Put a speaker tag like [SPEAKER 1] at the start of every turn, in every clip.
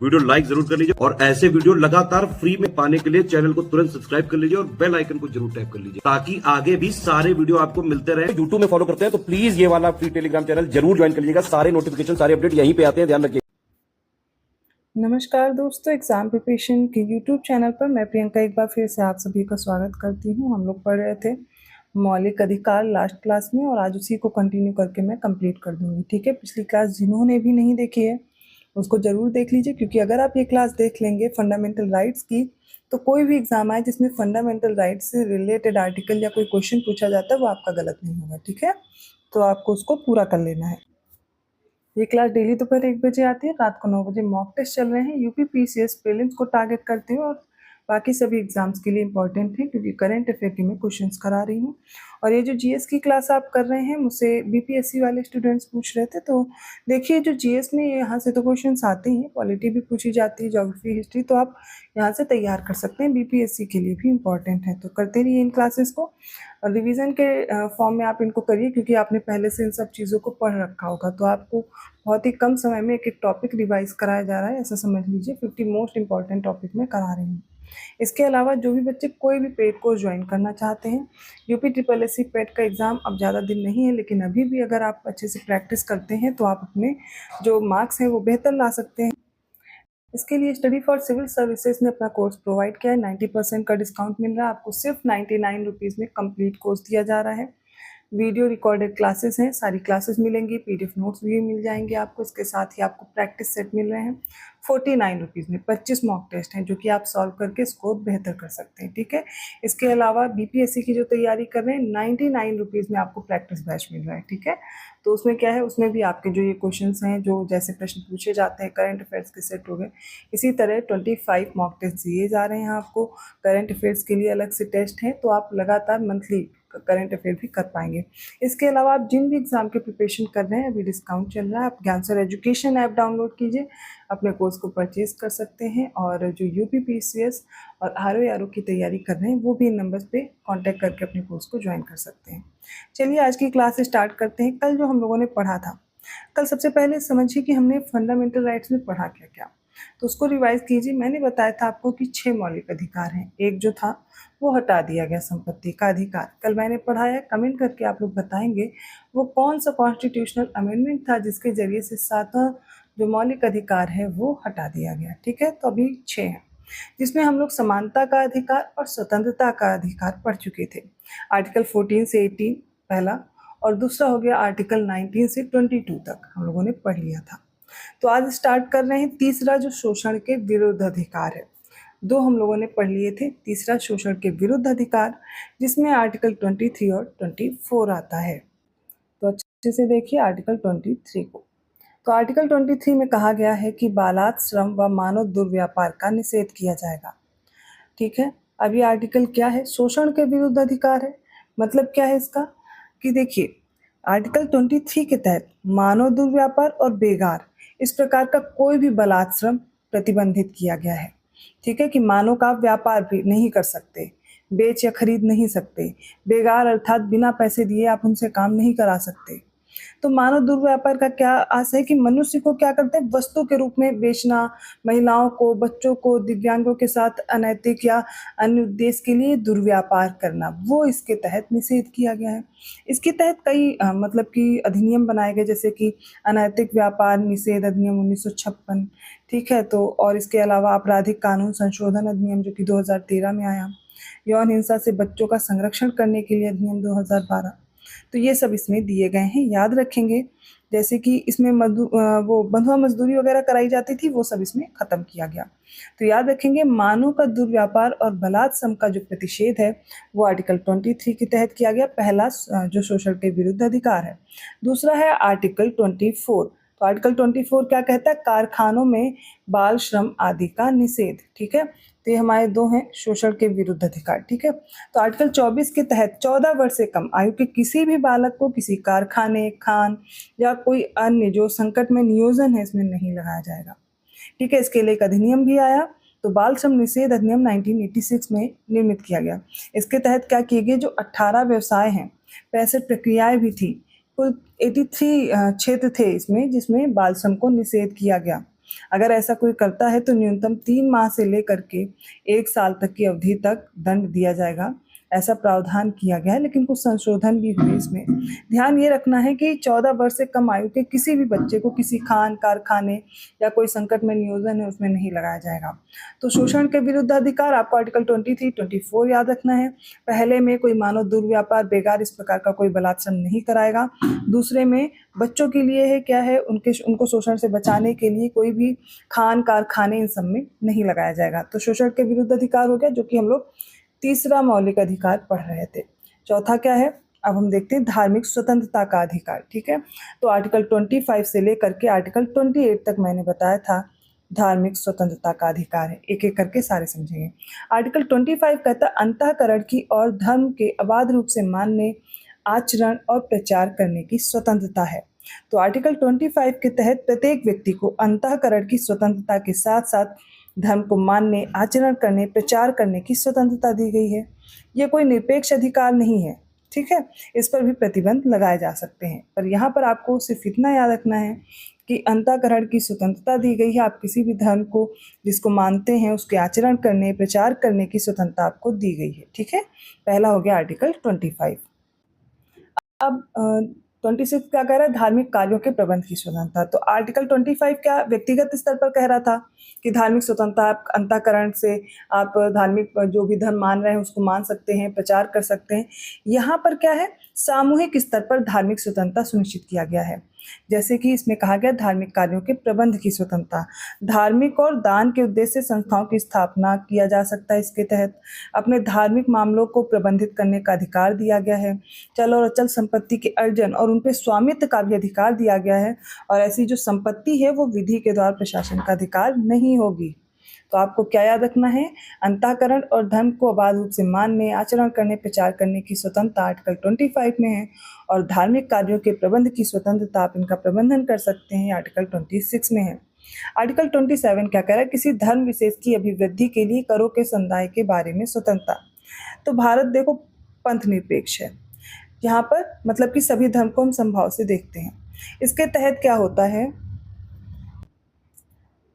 [SPEAKER 1] Video like जरूर कर लीजिए और ऐसे वीडियो लगातार फ्री में पाने के लिए चैनल को तुरंत सब्सक्राइब कर लीजिए और बेल आइकन को जरूर टैप कर लीजिए ताकि आगे भी सारे वीडियो आपको मिलते रहे। यूट्यूब में फॉलो करते हैं तो प्लीज ये वाला फ्री टेलीग्राम चैनल जरूर ज्वाइन कर लीजिएगा। सारे नोटिफिकेशन सारे अपडेट यहीं पे आते हैं, ध्यान रखिए।
[SPEAKER 2] नमस्कार दोस्तों, एग्ज़ाम प्रिपरेशन के यूट्यूब चैनल पर मैं प्रियंका एक बार फिर से आप सभी का स्वागत करती हूं। हम लोग पढ़ रहे थे मौलिक अधिकार लास्ट क्लास में और आज उसी को कंटिन्यू करके मैं कंप्लीट कर दूंगी। ठीक है, पिछली क्लास जिन्होंने भी नहीं देखी है उसको ज़रूर देख लीजिए, क्योंकि अगर आप ये क्लास देख लेंगे फंडामेंटल राइट्स की तो कोई भी एग्ज़ाम आए जिसमें फंडामेंटल राइट्स से रिलेटेड आर्टिकल या कोई क्वेश्चन पूछा जाता है वो आपका गलत नहीं होगा। ठीक है, तो आपको उसको पूरा कर लेना है। ये क्लास डेली दोपहर 1 बजे आती है, रात को 9 बजे मॉक टेस्ट चल रहे हैं। यूपी पीसीएस प्रीलिम्स को टारगेट करती हूँ और बाकी सभी एग्जाम्स के लिए इंपॉर्टेंट है, क्योंकि करंट अफेयर की मैं क्वेश्चंस करा रही हूँ। और ये जो जीएस की क्लास आप कर रहे हैं मुझसे बीपीएससी वाले स्टूडेंट्स पूछ रहे थे, तो देखिए जो जीएस में यहाँ से तो क्वेश्चंस आते ही हैं, पॉलिटी भी पूछी जाती है, ज्योग्राफी, हिस्ट्री, तो आप यहाँ से तैयार कर सकते हैं। बीपीएससी के लिए भी इंपॉर्टेंट है, तो करते रहिए इन क्लासेस को। और रिवीजन के फॉर्म में आप इनको करिए, क्योंकि आपने पहले से इन सब चीज़ों को पढ़ रखा होगा, तो आपको बहुत ही कम समय में एक एक टॉपिक रिवाइज कराया जा रहा है, ऐसा समझ लीजिए। 50 मोस्ट इंपॉर्टेंट टॉपिक में करा रही हूँ। इसके अलावा जो भी बच्चे कोई भी पेड कोर्स ज्वाइन करना चाहते हैं, यूपी ट्रिपल एस सी पेड का एग्ज़ाम अब ज़्यादा दिन नहीं है, लेकिन अभी भी अगर आप अच्छे से प्रैक्टिस करते हैं तो आप अपने जो मार्क्स हैं वो बेहतर ला सकते हैं। इसके लिए स्टडी फॉर सिविल सर्विसेज ने अपना कोर्स प्रोवाइड किया है। 90% का डिस्काउंट मिल रहा है आपको, सिर्फ 99 रुपीज़ में कंप्लीट कोर्स दिया जा रहा है। वीडियो रिकॉर्डेड क्लासेस हैं, सारी क्लासेस मिलेंगी, पीडीएफ नोट्स भी मिल जाएंगे आपको। इसके साथ ही आपको प्रैक्टिस सेट मिल रहे हैं 49 रुपीज़ में। 25 मॉक टेस्ट हैं जो कि आप सॉल्व करके स्कोर बेहतर कर सकते हैं। ठीक है, इसके अलावा बीपीएससी की जो तैयारी कर रहे हैं 99 रुपीज़ में आपको प्रैक्टिस बैच मिल रहा है। ठीक है, तो उसमें क्या है, उसमें भी आपके जो ये क्वेश्चंस हैं, जो जैसे प्रश्न पूछे जाते हैं करंट अफेयर्स के सेट हो गए, इसी तरह 25 मॉक टेस्ट दिए जा रहे हैं आपको। करंट अफेयर्स के लिए अलग से टेस्ट हैं, तो आप लगातार मंथली करंट अफेयर भी कर पाएंगे। इसके अलावा आप जिन भी एग्जाम के प्रिपरेशन कर रहे हैं अभी डिस्काउंट चल रहा है, आप ज्ञानसर एजुकेशन ऐप डाउनलोड कीजिए, अपने कोर्स को परचेज कर सकते हैं। और जो यूपी पीसीएस और आरओ की तैयारी कर रहे हैं वो भी इन नंबर्स पे कांटेक्ट करके अपने कोर्स को ज्वाइन कर सकते हैं। चलिए आज की क्लास स्टार्ट करते हैं। कल जो हम लोगों ने पढ़ा था, कल सबसे पहले समझिए कि हमने फंडामेंटल राइट्स में पढ़ा क्या क्या, तो उसको रिवाइज कीजिए। मैंने बताया था आपको कि 6 मौलिक अधिकार हैं, एक जो था वो हटा दिया गया, संपत्ति का अधिकार। कल मैंने पढ़ाया, कमेंट करके आप लोग बताएंगे वो कौन सा कॉन्स्टिट्यूशनल अमेंडमेंट था जिसके जरिए से 7वां जो मौलिक अधिकार है वो हटा दिया गया। ठीक है, तो अभी 6 हैं, जिसमें हम लोग समानता का अधिकार और स्वतंत्रता का अधिकार पढ़ चुके थे। आर्टिकल 14 से 18 पहला, और दूसरा हो गया आर्टिकल 19 से 22 तक हम लोगों ने पढ़ लिया था। तो आज स्टार्ट कर रहे हैं तीसरा, जो शोषण के विरुद्ध अधिकार है। 2 हम लोगों ने पढ़ लिए थे, तीसरा शोषण के विरुद्ध अधिकार, जिसमें आर्टिकल 23 और 24 आता है। तो अच्छे से देखिए आर्टिकल 23 को। तो आर्टिकल 23 में कहा गया है कि बालात श्रम व मानव दुर्व्यापार का निषेध किया जाएगा। ठीक है, अब ये आर्टिकल क्या है, शोषण के विरुद्ध अधिकार है। मतलब क्या है इसका, कि देखिए आर्टिकल 23 के तहत मानव दुर्व्यापार और बेगार इस प्रकार का कोई भी बलात्श्रम प्रतिबंधित किया गया है। ठीक है, कि मानव का व्यापार भी नहीं कर सकते, बेच या खरीद नहीं सकते, बेगार अर्थात बिना पैसे दिए आप उनसे काम नहीं करा सकते। तो मानव दुर्व्यापार का क्या आशय है कि मनुष्य को क्या करते हैं, वस्तु के रूप में बेचना, महिलाओं को, बच्चों को, दिव्यांगों के साथ अनैतिक या अन्य उद्देश्य के लिए दुर्व्यापार करना, वो इसके तहत निषेध किया गया है। इसके तहत कई मतलब कि अधिनियम बनाए गए, जैसे कि अनैतिक व्यापार निषेध अधिनियम 1956। ठीक है, तो और इसके अलावा आपराधिक कानून संशोधन अधिनियम जो कि 2013 में आया, यौन हिंसा से बच्चों का संरक्षण करने के लिए अधिनियम 2012। तो ये सब इसमें दिए गए हैं, याद रखेंगे। जैसे कि इसमें वो बंधुआ मजदूरी वगैरह कराई जाती थी, वो सब इसमें खत्म किया गया। तो याद रखेंगे, मानव का दुर्व्यापार और बलात्सम का जो प्रतिषेध है वो आर्टिकल 23 के तहत किया गया। पहला जो शोषण के विरुद्ध अधिकार है। दूसरा है आर्टिकल 24। तो आर्टिकल 24 क्या कहता है, कारखानों में बाल श्रम आदि का निषेध। ठीक है, तो ये हमारे 2 हैं शोषण के विरुद्ध अधिकार। ठीक है, तो आर्टिकल 24 के तहत 14 वर्ष से कम आयु के किसी भी बालक को किसी कारखाने, खान या कोई अन्य जो संकट में नियोजन है इसमें नहीं लगाया जाएगा। ठीक है, इसके लिए एक अधिनियम भी आया, तो बाल श्रम निषेध अधिनियम 1986 में निर्मित किया गया। इसके तहत क्या किए गए, जो 18 व्यवसाय हैं, 65 प्रक्रियाएं भी थी, कुल 83 क्षेत्र थे इसमें, जिसमें बाल श्रम को निषेध किया गया। अगर ऐसा कोई करता है तो न्यूनतम 3 माह से लेकर के 1 साल तक की अवधि तक दंड दिया जाएगा, ऐसा प्रावधान किया गया है। लेकिन कुछ संशोधन भी हुए इसमें। ध्यान ये रखना है कि 14 वर्ष से कम आयु के किसी भी बच्चे को किसी खान, कारखाने या कोई संकट में नियोजन है उसमें नहीं लगाया जाएगा। तो शोषण के विरुद्ध अधिकार आपको आर्टिकल 23, 24 याद रखना है। पहले में कोई मानव दुर्व्यापार, बेगार इस प्रकार का कोई बलात्संग नहीं कराएगा। दूसरे में बच्चों के लिए है क्या है, उनको शोषण से बचाने के लिए कोई भी खान, कारखाने इन सब में नहीं लगाया जाएगा। तो शोषण के विरुद्ध अधिकार हो गया, जो कि हम लोग तीसरा मौलिक अधिकार पढ़ रहे थे। चौथा क्या है, अब हम देखते हैं धार्मिक स्वतंत्रता का अधिकार। ठीक है, तो आर्टिकल 25 से लेकर के आर्टिकल 28 तक मैंने बताया था धार्मिक स्वतंत्रता का अधिकार है। एक एक करके सारे समझेंगे। आर्टिकल 25 कहता है अंतःकरण की और धर्म के अबाध रूप से मानने, आचरण और प्रचार करने की स्वतंत्रता है। तो आर्टिकल 25 के तहत प्रत्येक व्यक्ति को अंतःकरण की स्वतंत्रता के साथ साथ धर्म को मानने, आचरण करने, प्रचार करने की स्वतंत्रता दी गई है। यह कोई निरपेक्ष अधिकार नहीं है। ठीक है, इस पर भी प्रतिबंध लगाए जा सकते हैं, पर यहाँ पर आपको सिर्फ इतना याद रखना है कि अंतःकरण की स्वतंत्रता दी गई है। आप किसी भी धर्म को जिसको मानते हैं उसके आचरण करने, प्रचार करने की स्वतंत्रता आपको दी गई है। ठीक है, पहला हो गया आर्टिकल 25। अब 26 क्या कह रहा है, धार्मिक कार्यों के प्रबंध की स्वतंत्रता। तो आर्टिकल 25 क्या व्यक्तिगत स्तर पर कह रहा था कि धार्मिक स्वतंत्रता, आप अंतःकरण से आप धार्मिक जो भी धर्म मान रहे हैं उसको मान सकते हैं, प्रचार कर सकते हैं। यहाँ पर क्या है, सामूहिक स्तर पर धार्मिक स्वतंत्रता सुनिश्चित किया गया है। जैसे कि इसमें कहा गया धार्मिक कार्यों के प्रबंध की स्वतंत्रता, धार्मिक और दान के उद्देश्य से संस्थाओं की स्थापना किया जा सकता है। इसके तहत अपने धार्मिक मामलों को प्रबंधित करने का अधिकार दिया गया है। चल और अचल संपत्ति के अर्जन और उन पे स्वामित्व का भी अधिकार दिया गया है। और ऐसी जो संपत्ति है वो विधि के द्वारा प्रशासन का अधिकार नहीं होगी। तो आपको क्या याद रखना है, अंतःकरण और धर्म को अबाध रूप से मानने, आचरण करने, प्रचार करने की स्वतंत्रता आर्टिकल 25 में है। और धार्मिक कार्यों के प्रबंध की स्वतंत्रता, आप इनका प्रबंधन कर सकते हैं, आर्टिकल 26 में है। आर्टिकल 27 क्या कह रहा है, किसी धर्म विशेष की अभिवृद्धि के लिए करों के समुदाय के बारे में स्वतंत्रता। तो भारत देखो पंथ निरपेक्ष है, यहाँ पर मतलब कि सभी धर्म को हम समभाव से देखते हैं। इसके तहत क्या होता है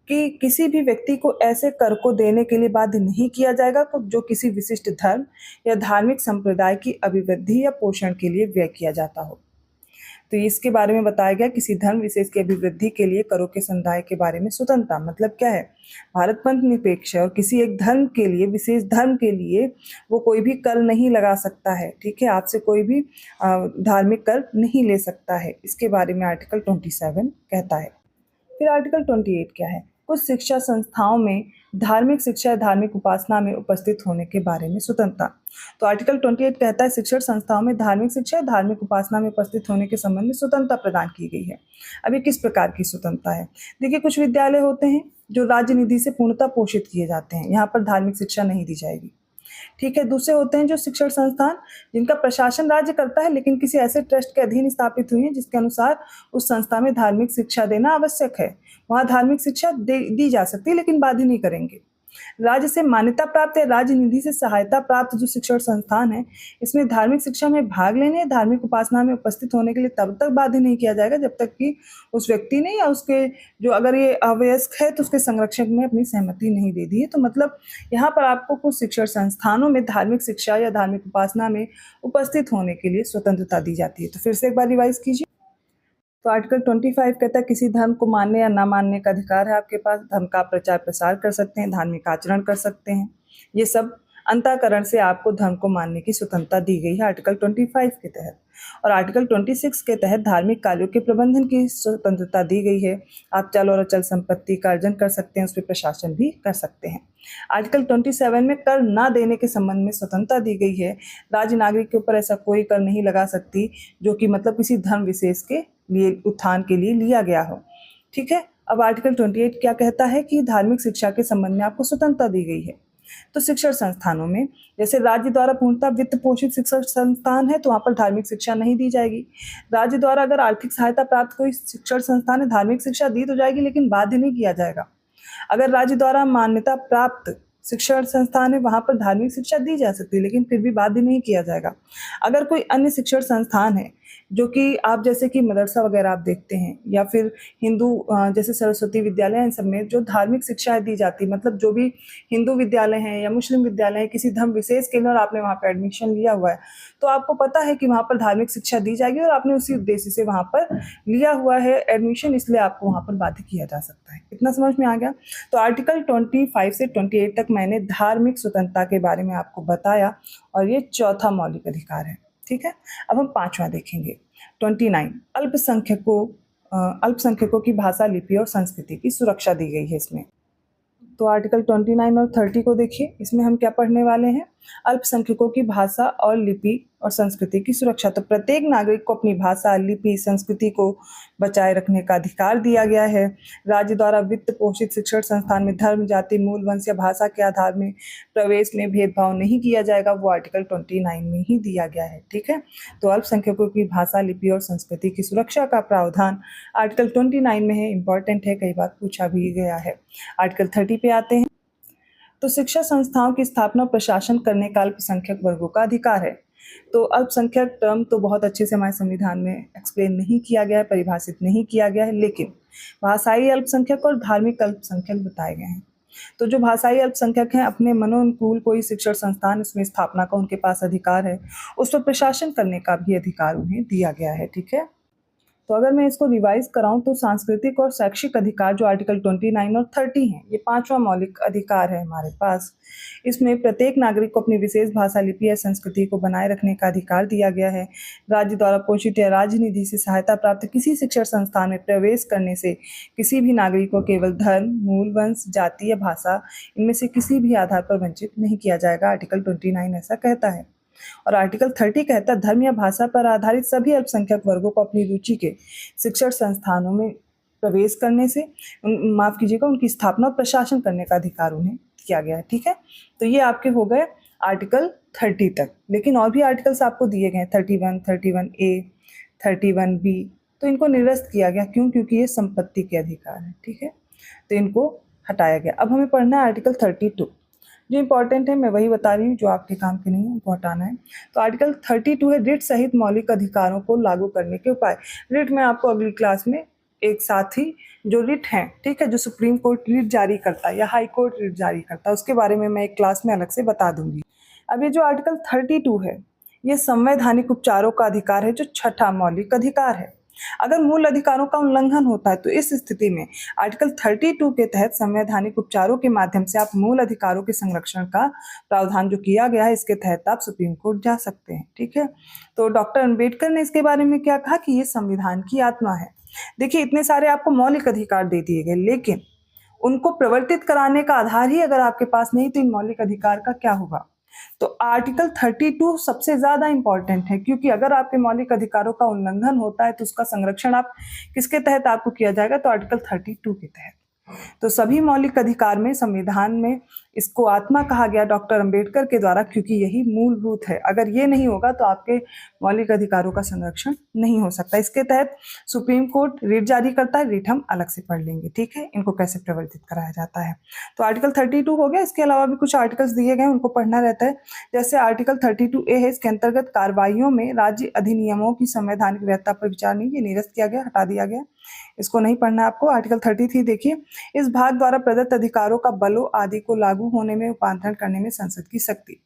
[SPEAKER 2] कि किसी भी व्यक्ति को ऐसे कर को देने के लिए बाध्य नहीं किया जाएगा जो किसी विशिष्ट धर्म या धार्मिक संप्रदाय की अभिवृद्धि या पोषण के लिए व्यय किया जाता हो। तो इसके बारे में बताया गया, किसी धर्म विशेष की अभिवृद्धि के लिए करों के समुदाय के बारे में स्वतंत्रता। मतलब क्या है, भारत पंथ निरपेक्ष है और किसी एक धर्म के लिए, विशेष धर्म के लिए वो कोई भी कर नहीं लगा सकता है। ठीक है, आपसे कोई भी धार्मिक कर नहीं ले सकता है। इसके बारे में आर्टिकल 27 कहता है। फिर आर्टिकल 28 क्या है, कुछ शिक्षा संस्थाओं में धार्मिक शिक्षा या धार्मिक उपासना में उपस्थित होने के बारे में स्वतंत्रता। तो आर्टिकल 28 कहता है शिक्षण संस्थाओं में धार्मिक शिक्षा या धार्मिक उपासना में उपस्थित होने के संबंध में स्वतंत्रता प्रदान की गई है। अब ये किस प्रकार की स्वतंत्रता है, देखिए कुछ विद्यालय होते हैं जो राज्य निधि से पूर्णतः पोषित किए जाते हैं, यहाँ पर धार्मिक शिक्षा नहीं दी जाएगी। ठीक है, दूसरे होते हैं जो शिक्षण संस्थान जिनका प्रशासन राज्य करता है लेकिन किसी ऐसे ट्रस्ट के अधीन स्थापित हुई है जिसके अनुसार उस संस्था में धार्मिक शिक्षा देना आवश्यक है। वहाँ धार्मिक शिक्षा दी जा सकती है लेकिन बाध्य नहीं करेंगे। राज्य से मान्यता प्राप्त या राज्य निधि से सहायता प्राप्त जो शिक्षण संस्थान है, इसमें धार्मिक शिक्षा में भाग लेने या धार्मिक उपासना में उपस्थित होने के लिए तब तक बाध्य नहीं किया जाएगा जब तक कि उस व्यक्ति ने या उसके जो अगर ये अवयस्क है तो उसके संरक्षक ने अपनी सहमति नहीं दे दी है। तो मतलब यहाँ पर आपको कुछ शिक्षण संस्थानों में धार्मिक शिक्षा या धार्मिक उपासना में उपस्थित होने के लिए स्वतंत्रता दी जाती है। तो फिर से एक बार रिवाइज कीजिए। तो आर्टिकल 25 कहता है किसी धर्म को मानने या ना मानने का अधिकार है आपके पास, धर्म का प्रचार प्रसार कर सकते हैं, धार्मिक आचरण कर सकते हैं। ये सब अंतःकरण से आपको धर्म को मानने की स्वतंत्रता दी गई है आर्टिकल 25 के तहत। और आर्टिकल 26 के तहत धार्मिक कार्यों के प्रबंधन की स्वतंत्रता दी गई है। आप चल और अचल संपत्ति का अर्जन कर सकते हैं, उस पर प्रशासन भी कर सकते हैं। आर्टिकल 27 में कर ना देने के संबंध में स्वतंत्रता दी गई है। राज्य नागरिक के ऊपर ऐसा कोई कर नहीं लगा सकती जो कि मतलब किसी धर्म विशेष के लिए उत्थान के लिए लिया गया हो। ठीक है, अब आर्टिकल 28 क्या कहता है कि धार्मिक शिक्षा के संबंध में आपको स्वतंत्रता दी गई है। तो शिक्षण संस्थानों में जैसे राज्य द्वारा पूर्णतः वित्त पोषित शिक्षण संस्थान है तो वहाँ पर धार्मिक शिक्षा नहीं दी जाएगी। राज्य द्वारा अगर आर्थिक सहायता प्राप्त कोई शिक्षण संस्थान है, धार्मिक शिक्षा दी तो जाएगी लेकिन बाध्य नहीं किया जाएगा। अगर राज्य द्वारा मान्यता प्राप्त शिक्षण संस्थान है वहाँ पर धार्मिक शिक्षा दी जा सकती है लेकिन फिर भी बाध्य नहीं किया जाएगा। अगर कोई अन्य शिक्षण संस्थान है जो कि आप जैसे कि मदरसा वगैरह आप देखते हैं या फिर हिंदू जैसे सरस्वती विद्यालय, इन सब में जो धार्मिक शिक्षाएं दी जाती, मतलब जो भी हिंदू विद्यालय हैं या मुस्लिम विद्यालय है, किसी धर्म विशेष के लिए और आपने वहाँ पे एडमिशन लिया हुआ है, तो आपको पता है कि वहाँ पर धार्मिक शिक्षा दी जाएगी और आपने उसी उद्देश्य से वहाँ पर लिया हुआ है एडमिशन, इसलिए आपको वहाँ पर बाध्य किया जा सकता है। इतना समझ में आ गया। तो आर्टिकल 25 से 28 तक मैंने धार्मिक स्वतंत्रता के बारे में आपको बताया और ये चौथा मौलिक अधिकार है। ठीक है, अब हम पांचवा देखेंगे 29, अल्पसंख्यकों की भाषा, लिपि और संस्कृति की सुरक्षा दी गई है इसमें। तो आर्टिकल 29 और 30 को देखिए, इसमें हम क्या पढ़ने वाले हैं, अल्पसंख्यकों की भाषा और लिपि और संस्कृति की सुरक्षा। तो प्रत्येक नागरिक को अपनी भाषा, लिपि, संस्कृति को बचाए रखने का अधिकार दिया गया है। राज्य द्वारा वित्त पोषित शिक्षण संस्थान में धर्म, जाति, मूल, वंश या भाषा के आधार में प्रवेश में भेदभाव नहीं किया जाएगा, वो आर्टिकल 29 में ही दिया गया है। ठीक है, तो अल्पसंख्यकों की भाषा, लिपि और संस्कृति की सुरक्षा का प्रावधान आर्टिकल 29 में है, इंपॉर्टेंट है, कई बार पूछा भी गया है। आर्टिकल 30 पे आते हैं। तो शिक्षा संस्थाओं की स्थापना और प्रशासन करने का अल्पसंख्यक वर्गों का अधिकार है। तो अल्पसंख्यक टर्म तो बहुत अच्छे से हमारे संविधान में एक्सप्लेन नहीं किया गया है, परिभाषित नहीं किया गया है, लेकिन भाषाई अल्पसंख्यक और धार्मिक अल्पसंख्यक बताए गए हैं। तो जो भाषाई अल्पसंख्यक हैं, अपने मनोनुकूल कोई शिक्षण संस्थान इसमें स्थापना का उनके पास अधिकार है, उस पर प्रशासन करने का भी अधिकार उन्हें दिया गया है। ठीक है, तो अगर मैं इसको रिवाइज कराऊं तो सांस्कृतिक और शैक्षिक अधिकार जो आर्टिकल 29 और 30 हैं, ये पांचवा मौलिक अधिकार है हमारे पास। इसमें प्रत्येक नागरिक को अपनी विशेष भाषा, लिपि या संस्कृति को बनाए रखने का अधिकार दिया गया है। राज्य द्वारा पोषित या राज्य निधि से सहायता प्राप्त किसी शिक्षण संस्थान में प्रवेश करने से किसी भी नागरिक को केवल धर्म, मूल, वंश, जाति या भाषा, इनमें से किसी भी आधार पर वंचित नहीं किया जाएगा। आर्टिकल 29 ऐसा कहता है। और आर्टिकल 30 कहता है धर्म या भाषा पर आधारित सभी अल्पसंख्यक वर्गों को अपनी रुचि के शिक्षण संस्थानों में प्रवेश करने से उनकी स्थापना और प्रशासन करने का अधिकार उन्हें किया गया है। ठीक है, तो ये आपके हो गए आर्टिकल 30 तक। लेकिन और भी आर्टिकल्स आपको दिए गए हैं 31, 31A, 31B, तो इनको निरस्त किया गया। क्यों? क्योंकि ये संपत्ति के अधिकार है। ठीक है, तो इनको हटाया गया। अब हमें पढ़ना है आर्टिकल 32। जो इंपॉर्टेंट है मैं वही बता रही हूँ, जो आपके काम के नहीं है उनको हटाना है। तो आर्टिकल 32 है रिट सहित मौलिक अधिकारों को लागू करने के उपाय। रिट में आपको अगली क्लास में एक साथ ही जो रिट हैं, ठीक है, जो सुप्रीम कोर्ट रिट जारी करता है या हाई कोर्ट रिट जारी करता है, उसके बारे में मैं एक क्लास में अलग से बता दूंगी। अब ये जो आर्टिकल 32 है, ये संवैधानिक उपचारों का अधिकार है, जो छठा मौलिक अधिकार है। अगर मूल अधिकारों का उल्लंघन होता है तो इस स्थिति में आर्टिकल 32 के तहत संवैधानिक उपचारों के माध्यम से आप मूल अधिकारों के संरक्षण का प्रावधान जो किया गया है, इसके तहत आप सुप्रीम कोर्ट जा सकते हैं। ठीक है, तो डॉक्टर अंबेडकर ने इसके बारे में क्या कहा कि ये संविधान की आत्मा है। देखिए, इतने सारे आपको मौलिक अधिकार दे दिए गए, लेकिन उनको प्रवर्तित कराने का आधार ही अगर आपके पास नहीं, तो इन मौलिक अधिकार का क्या होगा। तो आर्टिकल 32 सबसे ज्यादा इंपॉर्टेंट है, क्योंकि अगर आपके मौलिक अधिकारों का उल्लंघन होता है तो उसका संरक्षण आप किसके तहत आपको किया जाएगा, तो आर्टिकल 32 के तहत। तो सभी मौलिक अधिकार में संविधान में इसको आत्मा कहा गया डॉक्टर अंबेडकर के द्वारा, क्योंकि यही मूलभूत है। अगर ये नहीं होगा तो आपके मौलिक अधिकारों का संरक्षण नहीं हो सकता। इसके तहत सुप्रीम कोर्ट रिट जारी करता है, रिट हम अलग से पढ़ लेंगे। ठीक है, इनको कैसे प्रवर्तित कराया जाता है। तो आर्टिकल 32 हो गया। इसके अलावा भी कुछ आर्टिकल्स दिए गए, उनको पढ़ना रहता है। जैसे आर्टिकल 32A है, इसके अंतर्गत कार्रवाइयों में राज्य अधिनियमों की संवैधानिक वैधता पर विचार नहीं, ये निरस्त किया गया, हटा दिया गया, इसको नहीं पढ़ना आपको। आर्टिकल 33 देखिए, इस भाग द्वारा प्रदत्त अधिकारों का बलों आदि को लागू होने में रूपांतरण करने में संसद की शक्ति।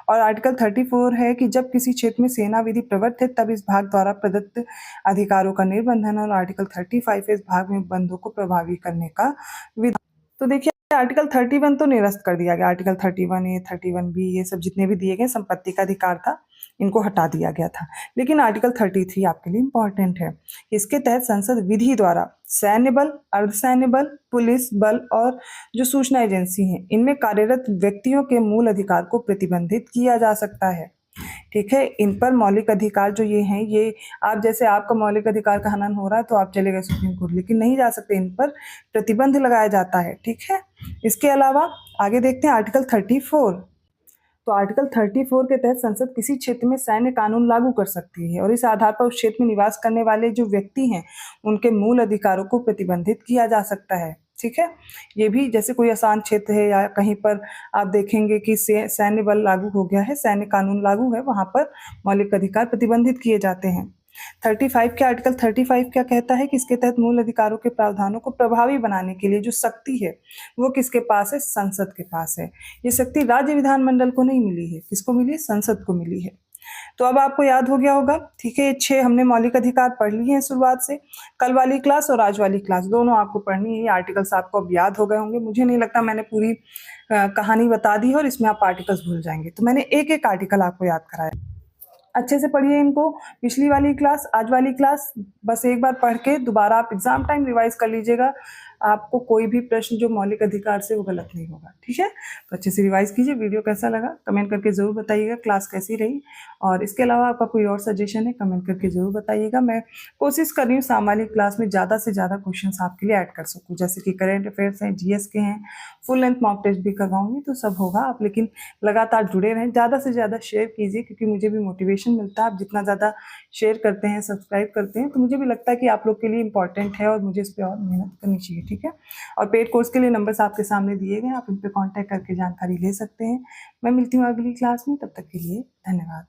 [SPEAKER 2] और आर्टिकल 34 है कि जब किसी क्षेत्र में सेना विधि प्रवृत्त है तब इस भाग द्वारा प्रदत्त अधिकारों का निर्बंधन। और आर्टिकल 35 इस भाग में बंधों को प्रभावी करने का विधान। तो देखिए, आर्टिकल 31 तो निरस्त कर दिया गया। आर्टिकल 31A, 31B, ये सब जितने भी दिए गए संपत्ति का अधिकार था, इनको हटा दिया गया था। लेकिन आर्टिकल 33 आपके लिए इंपॉर्टेंट है। इसके तहत संसद विधि द्वारा सैन्य बल, अर्धसैन्य बल, पुलिस बल और जो सूचना एजेंसी हैं, इनमें कार्यरत व्यक्तियों के मूल अधिकार को प्रतिबंधित किया जा सकता है। ठीक है, इन पर मौलिक अधिकार जो ये हैं, ये आप जैसे आपका मौलिक अधिकार का हनन हो रहा है तो आप चले गए सुप्रीम कोर्ट, लेकिन नहीं जा सकते, इन पर प्रतिबंध लगाया जाता है। ठीक है, इसके अलावा आगे देखते हैं आर्टिकल 34। तो आर्टिकल 34 के तहत संसद किसी क्षेत्र में सैन्य कानून लागू कर सकती है और इस आधार पर उस क्षेत्र में निवास करने वाले जो व्यक्ति हैं, उनके मूल अधिकारों को प्रतिबंधित किया जा सकता है। ठीक है, ये भी जैसे कोई आसान क्षेत्र है या कहीं पर आप देखेंगे कि सैन्य बल लागू हो गया है, सैन्य कानून लागू है, वहां पर मौलिक अधिकार प्रतिबंधित किए जाते हैं। 35 के आर्टिकल 35 क्या कहता है कि इसके तहत मूल अधिकारों के प्रावधानों को प्रभावी बनाने के लिए जो शक्ति है वो किसके पास है? संसद के पास है। ये शक्ति राज्य विधानमंडल को नहीं मिली है, किसको मिली है? संसद को मिली है। तो अब आपको याद हो गया होगा, ठीक है। ये 6 हमने मौलिक अधिकार पढ़ लिए हैं शुरुआत से। कल वाली क्लास और आज वाली क्लास दोनों आपको पढ़नी है। ये आर्टिकल्स आपको अब याद हो गए होंगे। मुझे नहीं लगता मैंने पूरी कहानी बता दी है और इसमें आप आर्टिकल्स भूल जाएंगे, तो मैंने एक एक आर्टिकल आपको याद कराया। अच्छे से पढ़िए इनको। पिछली वाली क्लास, आज वाली क्लास बस एक बार पढ़ के दोबारा आप एग्जाम टाइम रिवाइज कर लीजिएगा। आपको कोई भी प्रश्न जो मौलिक अधिकार से वो गलत नहीं होगा, ठीक है। तो अच्छे से रिवाइज कीजिए। वीडियो कैसा लगा कमेंट करके ज़रूर बताइएगा, क्लास कैसी रही। और इसके अलावा आपका कोई और सजेशन है कमेंट करके ज़रूर बताइएगा। मैं कोशिश कर रही हूँ शाम वाली क्लास में ज़्यादा से ज़्यादा क्वेश्चन आपके लिए ऐड कर सकूँ, जैसे कि करेंट अफेयर्स हैं, जीएस के हैं, फुल लेंथ मॉक टेस्ट भी करवाऊंगी, तो सब होगा। आप लेकिन लगातार जुड़े रहें, ज़्यादा से ज़्यादा शेयर कीजिए, क्योंकि मुझे भी मोटिवेशन मिलता है। आप जितना ज़्यादा शेयर करते हैं, सब्सक्राइब करते हैं, तो मुझे भी लगता है कि आप लोग के लिए इंपॉर्टेंट है और मुझे इस पर और मेहनत करनी चाहिए, ठीक है। और पेड कोर्स के लिए नंबर्स आपके सामने दिए गए, आप इन पर कॉन्टैक्ट करके जानकारी ले सकते हैं। मैं मिलती हूँ अगली क्लास में, तब तक के लिए धन्यवाद।